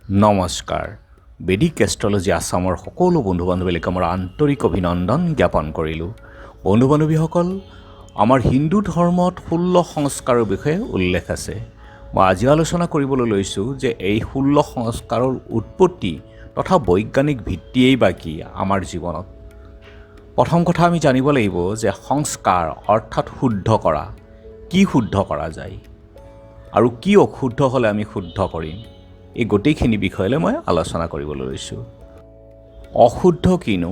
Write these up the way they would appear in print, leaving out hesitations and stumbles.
নমস্কাৰ। বেদিক এষ্ট্ৰলজি আছামৰ সকলো বন্ধু বান্ধৱীলৈ মোৰ আন্তৰিক অভিনন্দন জ্ঞাপন কৰিলোঁ। বন্ধু বান্ধৱীসকল, আমাৰ হিন্দু ধৰ্মত 16 সংস্কাৰৰ বিষয়ে উল্লেখ আছে। মই আজি আলোচনা কৰিবলৈ লৈছোঁ যে এই 16 সংস্কাৰৰ উৎপত্তি তথা বৈজ্ঞানিক ভিত্তিয়েই বা কি আমাৰ জীৱনত। প্ৰথম কথা আমি জানিব লাগিব যে সংস্কাৰ অৰ্থাৎ শুদ্ধ কৰা। কি শুদ্ধ কৰা যায় আৰু কি অশুদ্ধ হ'লে আমি শুদ্ধ কৰিম, এই গোটেইখিনি বিষয়লৈ মই আলোচনা কৰিবলৈ লৈছোঁ। অশুদ্ধ কিনো?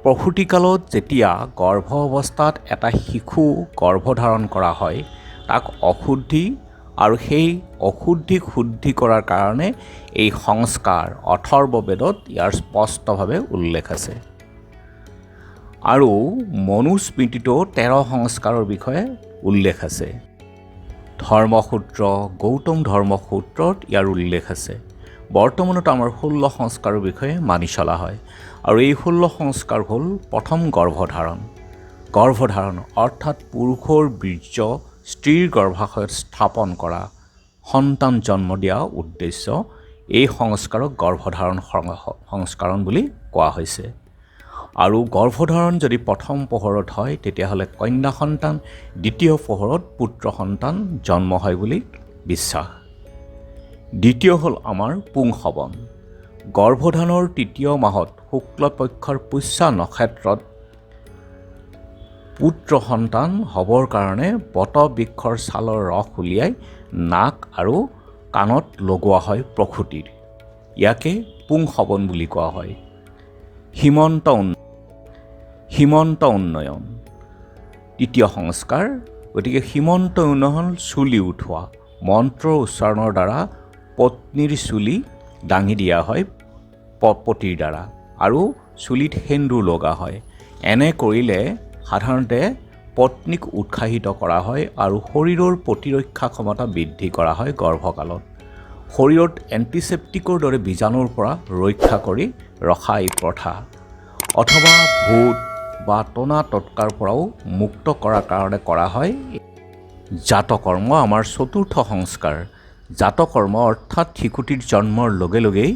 প্ৰসূতিকালত যেতিয়া গৰ্ভ অৱস্থাত এটা শিশু গৰ্ভধাৰণ কৰা হয় তাক অশুদ্ধি, আৰু সেই অশুদ্ধিক শুদ্ধি কৰাৰ কাৰণে এই সংস্কাৰ অথৰ্ববেদত ইয়াৰ স্পষ্টভাৱে উল্লেখ আছে। আৰু মনুস্মৃতিতো 13 সংস্কাৰৰ বিষয়ে উল্লেখ আছে। ধৰ্মসূত্ৰ, গৌতম ধৰ্মসূত্ৰত ইয়াৰ উল্লেখ আছে। বৰ্তমানত আমাৰ 16 সংস্কাৰৰ বিষয়ে মানি চলা হয়। আৰু এই 16 সংস্কাৰ হ'ল: প্ৰথম গৰ্ভধাৰণ অৰ্থাৎ পুৰুষৰ বীৰ্য স্ত্ৰীৰ গৰ্ভাশয়ত স্থাপন কৰা, সন্তান জন্ম দিয়া উদ্দেশ্য। এই সংস্কাৰক গৰ্ভধাৰণ সংস্কাৰণ বুলি কোৱা হৈছে। আৰু গৰ্ভধাৰণ যদি প্ৰথম পোহৰত হয় তেতিয়াহ'লে কন্যা সন্তান, দ্বিতীয় পোহৰত পুত্ৰ সন্তান জন্ম হয় বুলি বিশ্বাস। দ্বিতীয় হ'ল আমাৰ পুংসৱন। গৰ্ভধাৰণৰ 3য় মাহত শুক্লপক্ষৰ পুষ্যা নক্ষত্ৰত পুত্ৰ সন্তান হ'বৰ কাৰণে বটবৃক্ষৰ ছালৰ ৰস উলিয়াই নাক আৰু কাণত লগোৱা হয় প্ৰসূতিৰ। ইয়াকে পুংসৱন বুলি কোৱা হয়। সীমন্ত উন্নয়ন 3য় সংস্কাৰ। গতিকে সীমন্ত উন্নয়ন চুলি উঠোৱা, মন্ত্ৰৰ উচ্চাৰণৰ দ্বাৰা পত্নীৰ চুলি দাঙি দিয়া হয় পতিৰ দ্বাৰা, আৰু চুলিত সেন্দুৰ লগা হয়। এনে কৰিলে সাধাৰণতে পত্নীক উৎসাহিত কৰা হয় আৰু শৰীৰৰ প্ৰতিৰক্ষা ক্ষমতা বৃদ্ধি কৰা হয়। গৰ্ভকালত শৰীৰত এণ্টিছেপ্টিকৰ দৰে বীজাণুৰ পৰা ৰক্ষা কৰি ৰখা এই প্ৰথা, অথবা ভূত বা টনা টটকাৰ পৰাও মুক্ত কৰাৰ কাৰণে কৰা হয়। জাতকৰ্ম আমাৰ 4ৰ্থ সংস্কাৰ। জাতকৰ্ম অৰ্থাৎ শিশুটিৰ জন্মৰ লগে লগেই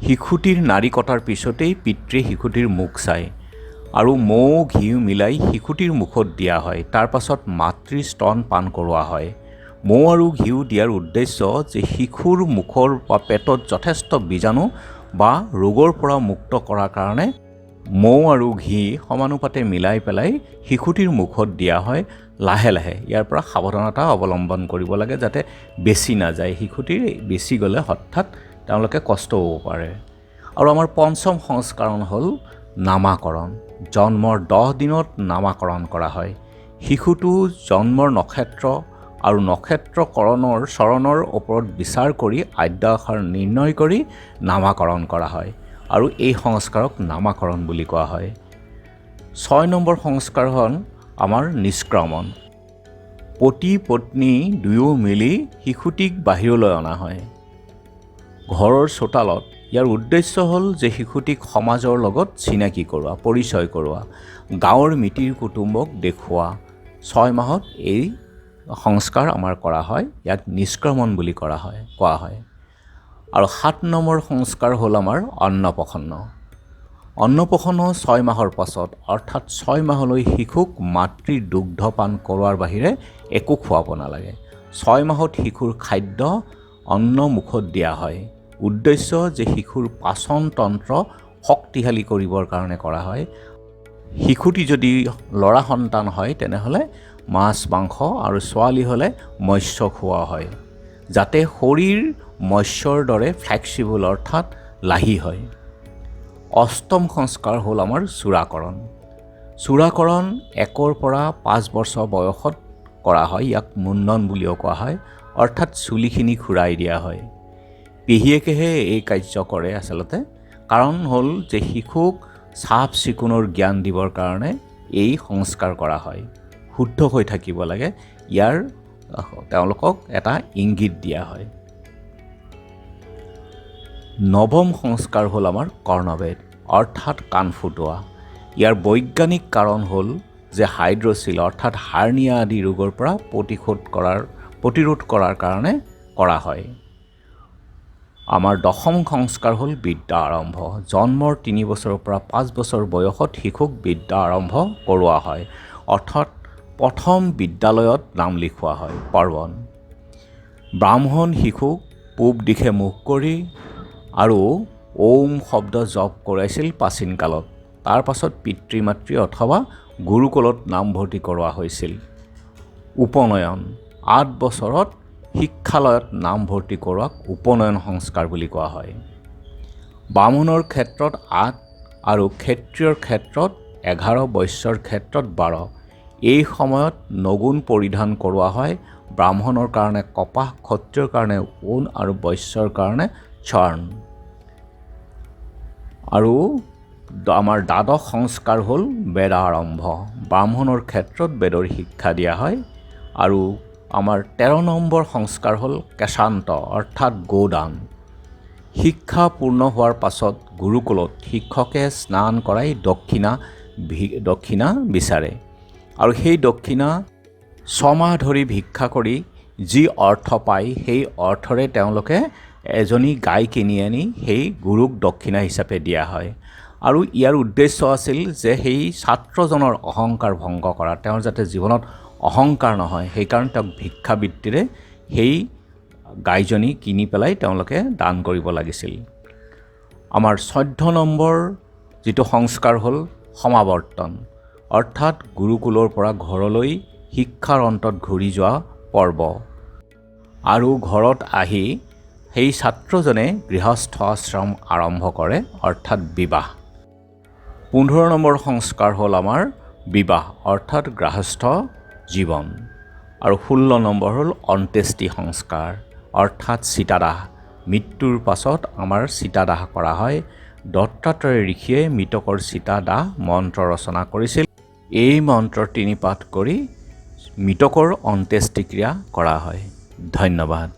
শিশুটিৰ নাড়ী কটাৰ পিছতেই পিতৃয়ে শিশুটিৰ মুখ চায় আৰু মৌ ঘিউ মিলাই শিশুটিৰ মুখত দিয়া হয়। তাৰ পাছত মাতৃৰ স্তন পান কৰোৱা হয়। মৌ আৰু ঘিউ দিয়াৰ উদ্দেশ্য যে শিশুৰ মুখৰ বা পেটত যথেষ্ট বীজাণু বা ৰোগৰ পৰা মুক্ত কৰাৰ কাৰণে মৌ আৰু ঘি সমানুপাতে মিলাই পেলাই শিশুটিৰ মুখত দিয়া হয়। লাহে লাহে ইয়াৰ পৰা সাৱধানতা অৱলম্বন কৰিব লাগে যাতে বেছি নাযায়। শিশুটিৰ বেছি গ'লে হঠাৎ তেওঁলোকে কষ্ট হ'ব পাৰে। আৰু আমাৰ পঞ্চম সংস্কৰণ হ'ল নামাকৰণ। জন্মৰ 10 দিনত নামাকৰণ কৰা হয়। শিশুটো জন্মৰ নক্ষত্ৰ আৰু নক্ষত্ৰকৰণৰ চৰণৰ ওপৰত বিচাৰ কৰি আদ্য আখৰ নিৰ্ণয় কৰি নামাকৰণ কৰা হয়, আৰু এই সংস্কাৰক নামাকৰণ বুলি কোৱা হয়। 6 নম্বৰ সংস্কাৰ হ'ল আমাৰ নিষ্ক্ৰমণ। পতি পত্নী দুয়ো মিলি শিশুটিক বাহিৰলৈ অনা হয় ঘৰৰ চোতালত। ইয়াৰ উদ্দেশ্য হ'ল যে শিশুটিক সমাজৰ লগত চিনাকি কৰোৱা, পৰিচয় কৰোৱা, গাঁৱৰ মিতিৰ কুটুম্বক দেখুওৱা। 6 মাহত এই সংস্কাৰ আমাৰ কৰা হয়। ইয়াক নিষ্ক্ৰমণ বুলি কোৱা হয়। আৰু 7 নম্বৰ সংস্কাৰ হ'ল আমাৰ অন্নপ্ৰসন্ন। অন্নপ্ৰসন্ন 6 মাহৰ পাছত, অৰ্থাৎ 6 মাহলৈ শিশুক মাতৃৰ দুগ্ধ পান কৰোৱাৰ বাহিৰে একো খুৱাব নালাগে। 6 মাহত শিশুৰ খাদ্য অন্ন মুখত দিয়া হয়। উদ্দেশ্য যে শিশুৰ পাচন তন্ত্ৰ শক্তিশালী কৰিবৰ কাৰণে কৰা হয়। শিশুটি যদি ল'ৰা সন্তান হয় তেনেহ'লে মাছ মাংস, আৰু ছোৱালী হ'লে মৎস্য খোৱা হয়, যাতে শৰীৰ মৎস্যৰ দৰে ফ্লেক্সিবল অৰ্থাৎ লাহি হয়। 8ম সংস্কাৰ হ'ল আমাৰ চূড়াকৰণ। চূড়াকৰণ 1 পৰা 5 বছৰ বয়সত কৰা হয়। ইয়াক মুণ্ডন বুলিও কোৱা হয়, অৰ্থাৎ চুলিখিনি ঘূৰাই দিয়া হয়। পেহীয়েকেহে এই কাৰ্য কৰে আচলতে। কাৰণ হ'ল যে শিশুক চাফ চিকুণৰ জ্ঞান দিবৰ কাৰণে এই সংস্কাৰ কৰা হয়। শুদ্ধ হৈ থাকিব লাগে, ইয়াৰ তেওঁলোকক এটা ইংগিত দিয়া হয়। 9ম সংস্কাৰ হ'ল আমাৰ কৰ্ণভেদ, অৰ্থাৎ কাণ ফুটোৱা। ইয়াৰ বৈজ্ঞানিক কাৰণ হ'ল যে হাইড্ৰচিল অৰ্থাৎ হাৰ্নিয়া আদি ৰোগৰ পৰা প্ৰতিৰোধ কৰাৰ কাৰণে কৰা হয়। আমাৰ দশম সংস্কাৰ হ'ল বিদ্যা আৰম্ভ। জন্মৰ 3 বছৰৰ পৰা 5 বছৰ বয়সত শিশুক বিদ্যা আৰম্ভ কৰোৱা হয়, অৰ্থাৎ প্ৰথম বিদ্যালয়ত নাম লিখোৱা হয়। পাৰ্বণ। ব্ৰাহ্মণ শিশুক পূব দিশে মুখ কৰি আৰু ওম শব্দ জপ কৰাইছিল প্ৰাচীন কালত। তাৰ পাছত পিতৃ মাতৃ অথবা গুৰুকুলত নামভৰ্তি কৰোৱা হৈছিল। উপনয়ন। 8 বছৰত শিক্ষালয়ত নামভৰ্তি কৰোৱাক উপনয়ন সংস্কাৰ বুলি কোৱা হয়। বামুণৰ ক্ষেত্ৰত 8 আৰু ক্ষত্ৰিয়ৰ ক্ষেত্ৰত 11, বৈশ্যৰ ক্ষেত্ৰত 12। এই সময়ত নগুণ পৰিধান কৰোৱা হয়। ব্ৰাহ্মণৰ কাৰণে কপাহ, ক্ষত্ৰিয়ৰ কাৰণে ঊণ আৰু বৈশ্যৰ কাৰণে স্বৰ্ণ। আৰু আমাৰ দ্বাদশ সংস্কাৰ হ'ল বেদা আৰম্ভ। ব্ৰাহ্মণৰ ক্ষেত্ৰত বেদৰ শিক্ষা দিয়া হয়। আৰু আমাৰ 13 নম্বৰ সংস্কাৰ হ'ল কেশান্ত, অৰ্থাৎ গোদান। শিক্ষা পূৰ্ণ হোৱাৰ পাছত গুৰুকুলত শিক্ষকে স্নান কৰাই দক্ষিণা বিচাৰে আৰু সেই দক্ষিণা 6 মাহ ধৰি ভিক্ষা কৰি যি অৰ্থ পায় সেই অৰ্থৰে তেওঁলোকে এজনী গাই কিনি আনি সেই গুৰুক দক্ষিণা হিচাপে দিয়া হয়। আৰু ইয়াৰ উদ্দেশ্য আছিল যে সেই ছাত্ৰজনৰ অহংকাৰ ভংগ কৰা, তেওঁৰ যাতে জীৱনত অহংকাৰ নহয়, সেইকাৰণে তেওঁক ভিক্ষাবৃত্তিৰে সেই গাইজনী কিনি পেলাই তেওঁলোকে দান কৰিব লাগিছিল। আমাৰ 14 নম্বৰ যিটো সংস্কাৰ হ'ল সমাৱৰ্তন, অৰ্থাৎ গুৰুকুলৰ পৰা ঘৰলৈ শিক্ষাৰ অন্তত ঘূৰি যোৱা পৰ্ব। আৰু ঘৰত আহি সেই ছাত্ৰজনে গৃহস্থ আশ্ৰম আৰম্ভ কৰে, অৰ্থাৎ বিবাহ। 15 নম্বৰ সংস্কাৰ হ'ল আমাৰ বিবাহ, অৰ্থাৎ গৃহস্থ জীৱন। আৰু 16 নম্বৰ হ'ল অন্ত্যেষ্টি সংস্কাৰ, অৰ্থাৎ চিতাদাহ। মৃত্যুৰ পাছত আমাৰ চিতাদাহ কৰা হয়। দত্তাত্ৰেয় ঋষিয়ে মৃতকৰ চিতাদাহ মন্ত্ৰ ৰচনা কৰিছিল। এই মন্ত্ৰ 3 পাঠ কৰি মৃতকৰ অন্ত্যেষ্টিক্ৰিয়া কৰা হয়। ধন্যবাদ।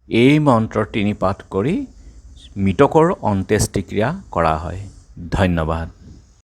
এই মন্ত্ৰ তিনি পাঠ কৰি মৃতকৰ অন্ত্যেষ্টিক্ৰিয়া কৰা হয়। ধন্যবাদ।